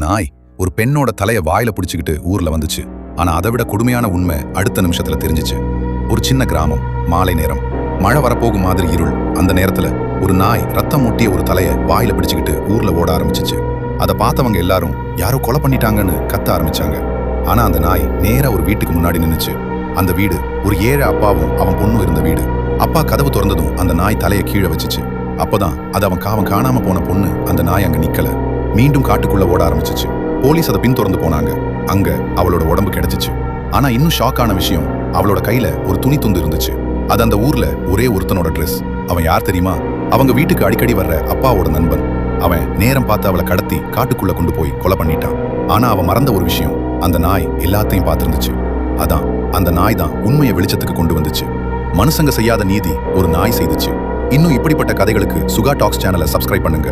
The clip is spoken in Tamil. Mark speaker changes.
Speaker 1: நாய் ஒரு பெண்ணோட தலைய வாயில பிடிச்சுக்கிட்டு ஊர்ல வந்துச்சு. ஆனா அதை விட கொடுமையான உண்மை அடுத்த நிமிஷத்துல தெரிஞ்சுச்சு. ஒரு சின்ன கிராமம், மாலை நேரம், மழை வரப்போகும் மாதிரி இருள். அந்த நேரத்துல ஒரு நாய் ரத்தம் மூட்டிய ஒரு தலைய வாயில பிடிச்சுக்கிட்டு ஊர்ல ஓட ஆரம்பிச்சிச்சு. அதை பார்த்தவங்க எல்லாரும் யாரோ கொலை பண்ணிட்டாங்கன்னு கத்த ஆரம்பிச்சாங்க. ஆனா அந்த நாய் நேரா ஒரு வீட்டுக்கு முன்னாடி நின்னுச்சு. அந்த வீடு ஒரு ஏழை அப்பாவும் அவன் பொண்ணும் இருந்த வீடு. அப்பா கதவு திறந்ததும் அந்த நாய் தலையை கீழே வச்சுச்சு. அப்பதான் அது அவன் காணாம போன பொண்ணு. அந்த நாய் அங்க நிக்கல, மீண்டும் காட்டுக்குள்ள ஓட ஆரம்பிச்சிச்சு. போலீஸ் அதை பின் திறந்து போனாங்க. அங்க அவளோட உடம்பு கிடைச்சிச்சு. ஆனா இன்னும் ஷாக்கான விஷயம், அவளோட கையில ஒரு துணி துண்டு இருந்துச்சு. அது அந்த ஊர்ல ஒரே ஒருத்தனோட ட்ரெஸ். அவன் யார் தெரியுமா? அவங்க வீட்டுக்கு அடிக்கடி வர்ற அப்பாவோட நண்பன். அவன் நேரம் பார்த்து அவளை கடத்தி காட்டுக்குள்ள கொண்டு போய் கொலை பண்ணிட்டான். ஆனா அவன் மறந்த ஒரு விஷயம், அந்த நாய் எல்லாத்தையும் பார்த்திருந்துச்சு. அதான் அந்த நாய் தான் உண்மையை வெளிச்சத்துக்கு கொண்டு வந்துச்சு. மனுஷங்க செய்யாத நீதி ஒரு நாய் செய்துச்சு. இன்னும் இப்படிப்பட்ட கதைகளுக்கு சுகா டாக்ஸ் சேனலை சப்ஸ்கிரைப் பண்ணுங்க.